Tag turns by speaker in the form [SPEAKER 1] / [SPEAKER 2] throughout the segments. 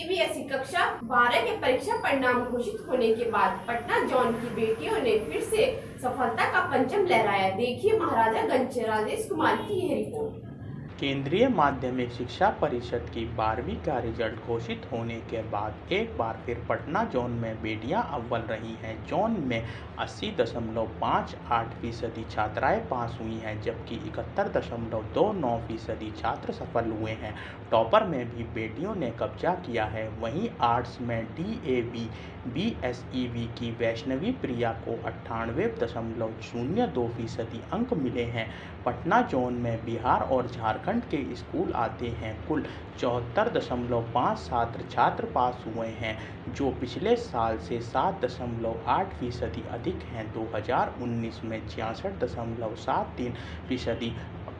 [SPEAKER 1] CBSE कक्षा 12 के परीक्षा परिणाम घोषित होने के बाद पटना जोन की बेटियों ने फिर से सफलता का परचम लहराया। देखिए महाराजागंज राजेश कुमार की यह रिपोर्ट।
[SPEAKER 2] केंद्रीय माध्यमिक शिक्षा परिषद की 12वीं का रिजल्ट घोषित होने के बाद एक बार फिर पटना जोन में बेटियां अव्वल रही हैं। जोन में 80.58% छात्राएं पास हुई हैं, जबकि 71.29% छात्र सफल हुए हैं। टॉपर में भी बेटियों ने कब्जा किया है। वहीं आर्ट्स में डीएवी बीएसईवी की वैष्णवी प्रिया को 98.02% अंक मिले हैं। पटना जोन में बिहार और झारखंड के स्कूल आते हैं। कुल 74.5 छात्र पास हुए हैं, जो पिछले साल से 7.8% अधिक हैं। 2019 में 66.73%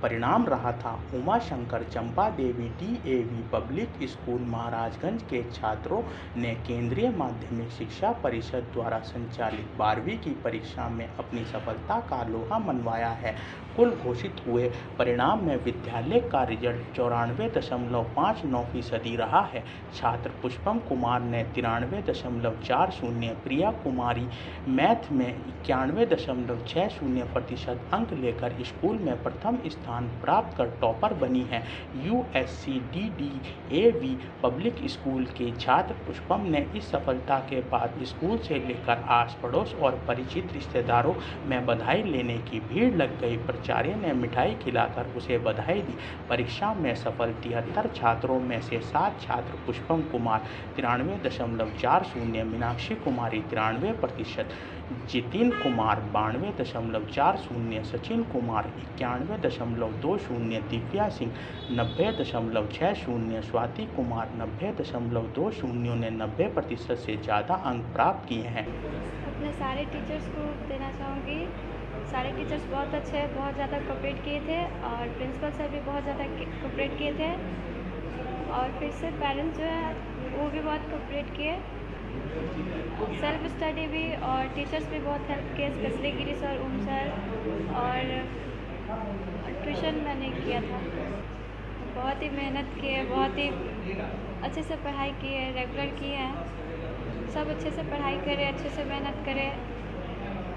[SPEAKER 2] परिणाम रहा था। उमा शंकर चंपा देवी डीएवी पब्लिक स्कूल महाराजगंज के छात्रों ने केंद्रीय माध्यमिक शिक्षा परिषद द्वारा संचालित 12वीं की परीक्षा में अपनी सफलता का लोहा मनवाया है। कुल घोषित हुए परिणाम में विद्यालय का रिजल्ट 94.59% रहा है। छात्र पुष्पम कुमार ने 93.40, प्रिया कुमारी मैथ में 91.60% अंक लेकर स्कूल में प्रथम स्थान प्राप्त कर टॉपर बनी है। यूएससीडीडीएवी पब्लिक स्कूल के छात्र पुष्पम ने इस सफलता के बाद स्कूल से लेकर आस पड़ोस और परिचित रिश्तेदारों में बधाई लेने की भीड़ लग गई। प्राचार्य ने मिठाई खिलाकर उसे बधाई दी। परीक्षा में सफल 73 छात्रों में से 7 छात्र पुष्पम कुमार 93.40, मीनाक्षी कुमारी 93%, जितिन कुमार 92.40, सचिन कुमार 91.20, दिव्या सिंह 90.60, स्वाति कुमार 90.20 ने 90% से ज़्यादा अंक प्राप्त किए हैं।
[SPEAKER 3] अपने सारे टीचर्स को देना चाहूँगी। सारे टीचर्स बहुत अच्छे, बहुत ज़्यादा कोऑपरेट किए थे और प्रिंसिपल सर भी बहुत ज़्यादा कोऑपरेट किए थे। और फिर से पेरेंट्स जो है वो भी बहुत कोऑपरेट किए। सेल्फ स्टडी भी और टीचर्स भी बहुत हेल्प किए, स्पेशली गिरी सर, ओम सर। और ट्यूशन मैंने किया था। बहुत ही मेहनत किए, बहुत ही अच्छे से पढ़ाई किए, रेगुलर किए हैं। सब अच्छे से पढ़ाई करें, अच्छे से मेहनत करें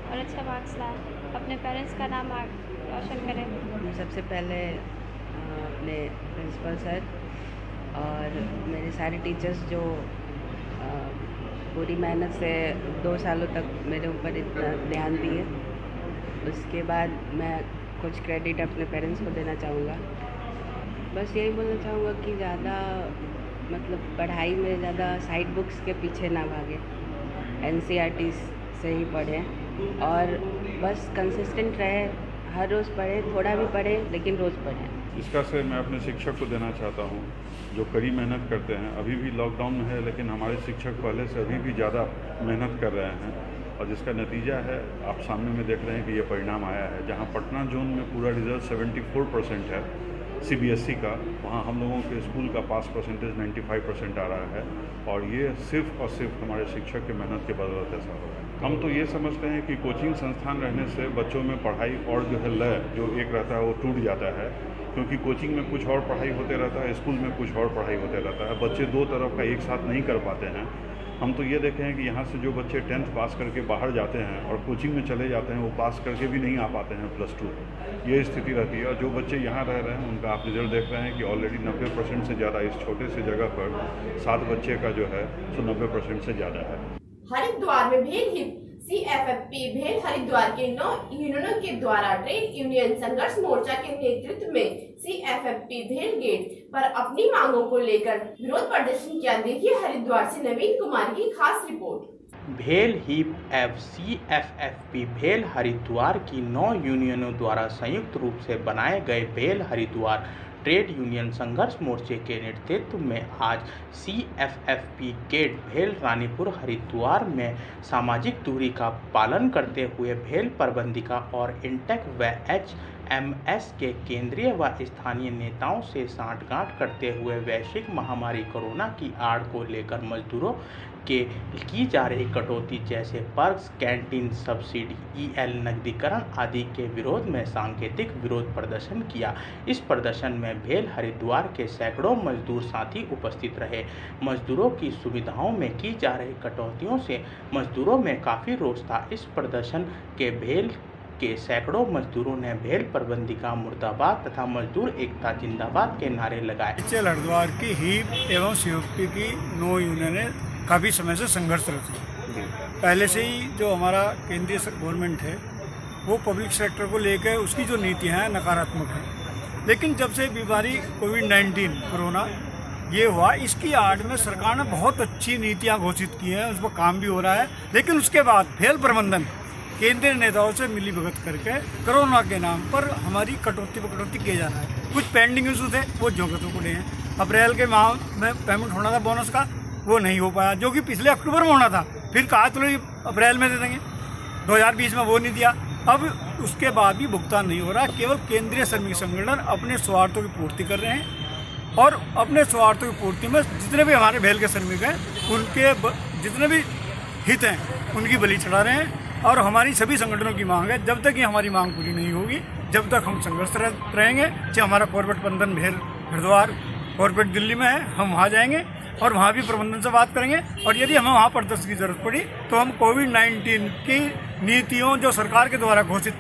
[SPEAKER 3] और अच्छा मार्क्स लाएं, अपने पेरेंट्स का नाम रोशन करें।
[SPEAKER 4] सबसे पहले अपने प्रिंसिपल सर और मेरे सारे टीचर्स जो पूरी मेहनत से 2 सालों तक मेरे ऊपर इतना ध्यान दिए। उसके बाद मैं कुछ क्रेडिट अपने पेरेंट्स को देना चाहूँगा। बस यही बोलना चाहूँगा कि ज़्यादा पढ़ाई में ज़्यादा साइड बुक्स के पीछे ना भागे, एनसीईआरटी से ही पढ़ें और बस कंसिस्टेंट रहे, हर रोज़ पढ़ें, थोड़ा भी पढ़ें लेकिन रोज़ पढ़ें।
[SPEAKER 5] इसका श्रेय मैं अपने शिक्षक को देना चाहता हूँ, जो कड़ी मेहनत करते हैं। अभी भी लॉकडाउन में है, लेकिन हमारे शिक्षक पहले से अभी भी ज़्यादा मेहनत कर रहे हैं और जिसका नतीजा है आप सामने में देख रहे हैं कि ये परिणाम आया है। जहाँ पटना जोन में पूरा रिजल्ट 74% है सीबीएसई का, वहाँ हम लोगों के स्कूल का पास परसेंटेज 95% आ रहा है और ये सिर्फ और सिर्फ हमारे शिक्षक की मेहनत के बदौलत ऐसा हो रहा है। हम तो ये समझते हैं कि कोचिंग संस्थान रहने से बच्चों में पढ़ाई और जो है लय जो एक रहता है वो टूट जाता है, क्योंकि कोचिंग में कुछ और पढ़ाई होते रहता है, स्कूल में कुछ और पढ़ाई होते रहता है। बच्चे दो तरफ का एक साथ नहीं कर पाते हैं। हम तो ये देखे हैं कि यहाँ से जो बच्चे 10th पास करके बाहर जाते हैं और कोचिंग में चले जाते हैं, वो पास करके भी नहीं आ पाते हैं +2। ये स्थिति रहती है और जो बच्चे यहाँ रह रहे हैं उनका आप रिजल्ट देख रहे हैं कि ऑलरेडी 90% से ज़्यादा इस छोटे से जगह पर 7 बच्चे का जो है सो 90% से ज़्यादा है।
[SPEAKER 1] हरिद्वार में भेल हिप सीएफएफपी भेल हरिद्वार के 9 यूनियनों के द्वारा ट्रेड यूनियन संघर्ष मोर्चा के नेतृत्व में सीएफएफपी भेल गेट पर अपनी मांगों को लेकर विरोध प्रदर्शन किया। देखिए हरिद्वार से नवीन कुमार की खास रिपोर्ट।
[SPEAKER 2] भेल हिप सीएफएफपी भेल हरिद्वार की 9 यूनियनों द्वारा संयुक्त रूप से बनाए गए भेल हरिद्वार ट्रेड यूनियन संघर्ष मोर्चे के नेतृत्व में आज सीएफएफपी गेट भेल रानीपुर हरिद्वार में सामाजिक दूरी का पालन करते हुए भेल प्रबंधिका और इंटेक व एचएमएस के केंद्रीय व स्थानीय नेताओं से सांठगांठ करते हुए वैश्विक महामारी कोरोना की आड़ को लेकर मजदूरों के की जा रही कटौती जैसे पर्क्स, कैंटीन सब्सिडी, EL नकदीकरण आदि के विरोध में सांकेतिक विरोध प्रदर्शन किया। इस प्रदर्शन में भेल हरिद्वार के सैकड़ों मजदूर साथी उपस्थित रहे। मजदूरों की सुविधाओं में की जा रही कटौतियों से मजदूरों में काफ़ी रोष था। इस प्रदर्शन के भेल के सैकड़ों मजदूरों ने भेल प्रबंधिका मुर्दाबाद तथा मजदूर एकता जिंदाबाद के नारे लगाए।
[SPEAKER 6] हरिद्वार की हीप एवं CFP की 9 यूनियनें काफ़ी समय से संघर्षरत है। पहले से ही जो हमारा केंद्रीय गवर्नमेंट है वो पब्लिक सेक्टर को लेकर उसकी जो नीतियाँ हैं नकारात्मक है, लेकिन जब से बीमारी कोविड-19 कोरोना ये हुआ, इसकी आड़ में सरकार ने बहुत अच्छी नीतियाँ घोषित की हैं, उस पर काम भी हो रहा है। लेकिन उसके बाद भेल प्रबंधन केंद्रीय नेताओं से मिली भगत करके कोरोना के नाम पर हमारी कटौती पर कटौती किया जा रहा है। कुछ पेंडिंग इशू थे वो जोगतों को हैं। अप्रैल के माह में पेमेंट होना था बोनस का, वो नहीं हो पाया, जो कि पिछले अक्टूबर में होना था। फिर कहा चलो ये अप्रैल में दे देंगे, 2020 में वो नहीं दिया। अब उसके बाद भी भुगतान नहीं हो रहा। केवल केंद्रीय श्रमिक संगठन अपने स्वार्थों की पूर्ति कर रहे हैं और अपने स्वार्थों की पूर्ति में जितने भी हमारे भेल के श्रमिक हैं उनके जितने भी हित हैं उनकी बलि चढ़ा रहे हैं। और हमारी सभी संगठनों की मांग है, जब तक ये हमारी मांग पूरी नहीं होगी जब तक हम संघर्षरत रहेंगे। चाहे हमारा कॉर्पोरेट प्रबंधन भेल हरिद्वार कॉर्पोरेट दिल्ली में है, हम वहाँ जाएंगे और वहाँ भी प्रबंधन से बात करेंगे। और यदि हमें वहाँ प्रदर्शन की जरूरत पड़ी तो हम कोविड-19 की नीतियों जो सरकार के द्वारा घोषित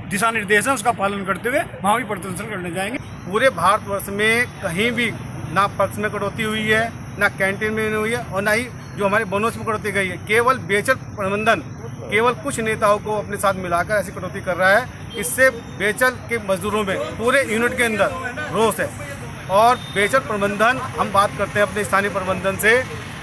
[SPEAKER 6] दिशा निर्देश है उसका पालन करते हुए वहाँ भी प्रदर्शन करने जाएंगे।
[SPEAKER 7] पूरे भारतवर्ष में कहीं भी ना पर्क्स में कटौती हुई है, ना कैंटीन में हुई है और ना ही जो हमारे बोनस में कटौती गई है। केवल बेचल प्रबंधन केवल कुछ नेताओं को अपने साथ मिलाकर ऐसी कटौती कर रहा है। इससे बेचल के मजदूरों में पूरे यूनिट के अंदर रोष है। और बेचल प्रबंधन, हम बात करते हैं अपने स्थानीय प्रबंधन से,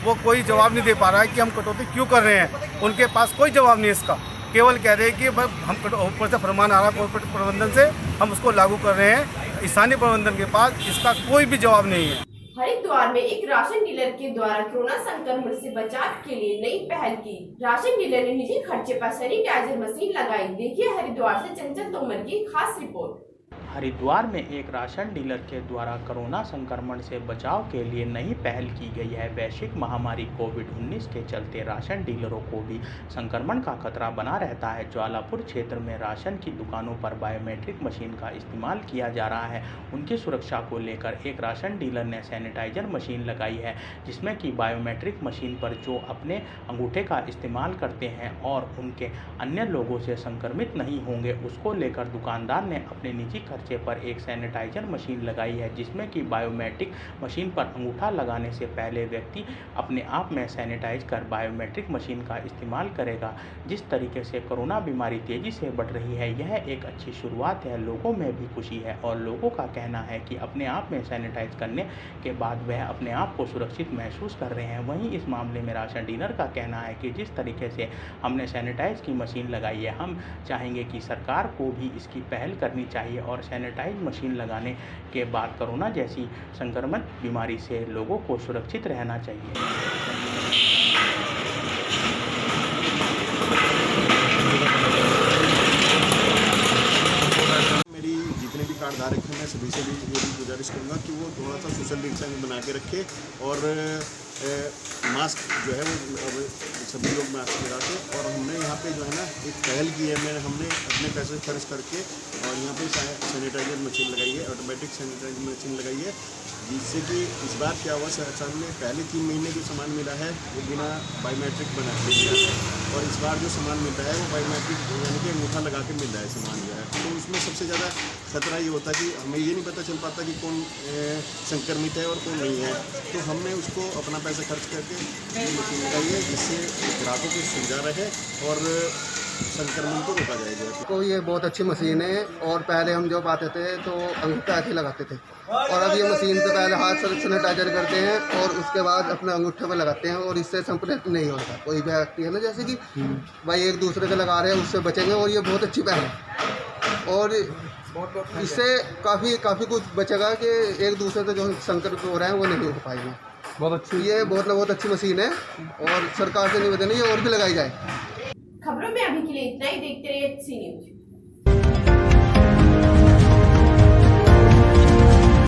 [SPEAKER 7] वो कोई जवाब नहीं दे पा रहा है कि हम कटौती क्यों कर रहे हैं। उनके पास कोई जवाब नहीं है इसका। केवल कह रहे हैं कि हम ऊपर से फरमान आ रहा है कॉर्पोरेट प्रबंधन से, हम उसको लागू कर रहे हैं। स्थानीय प्रबंधन के पास इसका कोई भी जवाब नहीं है।
[SPEAKER 1] हरिद्वार में एक राशन डीलर के द्वारा कोरोना संक्रमण से बचाव के लिए नई पहल की। राशन डीलर ने निजी खर्चे पर सैनिटाइजर मशीन लगाई। देखिए हरिद्वार से चंचल तोमर की खास रिपोर्ट।
[SPEAKER 2] हरिद्वार में एक राशन डीलर के द्वारा कोरोना संक्रमण से बचाव के लिए नई पहल की गई है। वैश्विक महामारी कोविड-19 के चलते राशन डीलरों को भी संक्रमण का खतरा बना रहता है। ज्वालापुर क्षेत्र में राशन की दुकानों पर बायोमेट्रिक मशीन का इस्तेमाल किया जा रहा है। उनकी सुरक्षा को लेकर एक राशन डीलर ने सैनिटाइजर मशीन लगाई है, जिसमें कि बायोमेट्रिक मशीन पर जो अपने अंगूठे का इस्तेमाल करते हैं और उनके अन्य लोगों से संक्रमित नहीं होंगे, उसको लेकर दुकानदार ने अपने निजी पर एक सैनिटाइजर मशीन लगाई है, जिसमें कि बायोमेट्रिक मशीन पर अंगूठा लगाने से पहले व्यक्ति अपने आप में सैनिटाइज कर बायोमेट्रिक मशीन का इस्तेमाल करेगा। जिस तरीके से कोरोना बीमारी तेजी से बढ़ रही है, यह एक अच्छी शुरुआत है। लोगों में भी खुशी है और लोगों का कहना है कि अपने आप में सैनिटाइज करने के बाद वह अपने आप को सुरक्षित महसूस कर रहे हैं। वहीं इस मामले में राशन डीलर का कहना है कि जिस तरीके से हमने सैनिटाइज की मशीन लगाई है, हम चाहेंगे कि सरकार को भी इसकी पहल करनी चाहिए और सैनिटाइज मशीन लगाने के बाद कोरोना जैसी संक्रमण बीमारी से लोगों को सुरक्षित रहना चाहिए।
[SPEAKER 8] मेरी जितने भी कार्ड धारक हैं, मैं सभी से भी ये भी गुजारिश करूँगा कि वो थोड़ा सा सोशल डिस्टेंस बना के रखे और मास्क जो है वो अब सभी लोग मास्क लगा के। और हमने यहाँ पे जो है ना एक पहल की है, हमने अपने पैसे खर्च करके और यहाँ पे सैनिटाइजर मशीन लगाई है, ऑटोमेटिक सैनिटाइजर मशीन लगाई है, जिससे कि इस बार क्या हुआ, सरकार ने पहले 3 महीने जो सामान मिला है वो बिना बायोमेट्रिक बना के मिला है और इस बार जो सामान मिलता है वो बायोमेट्रिक यानी कि अंगूठा लगा के मिल रहा है सामान जो है। तो उसमें सबसे ज़्यादा खतरा ये होता है कि हमें ये नहीं पता चल पाता कि कौन संक्रमित है और कौन नहीं है। तो हमने उसको अपना पैसा खर्च करके मशीन लगाई है, जिससे ग्राहकों की सुविधा रहे और संक्रमण को रोका जाएगा।
[SPEAKER 9] तो ये बहुत अच्छी मशीन है और पहले हम जब आते थे तो अंगूठा ऐसे लगाते थे और अब ये मशीन से पहले हाथ से सैनिटाइजर करते हैं और उसके बाद अपने अंगूठे पर लगाते हैं और इससे संक्रमित नहीं होता कोई व्यक्ति है ना, जैसे कि भाई एक दूसरे के लगा रहे हैं उससे बचेंगे और ये बहुत अच्छी पहल है और इससे काफ़ी कुछ बचेगा कि एक दूसरे से जो संक्रमित हो रहे हैं वो नहीं हो पाएंगे। बहुत अच्छी, ये बहुत अच्छी मशीन है और सरकार से निवेदन है ये और भी लगाई जाए।
[SPEAKER 1] खबरों में अभी के लिए इतना ही। देखते रहिए सी न्यूज।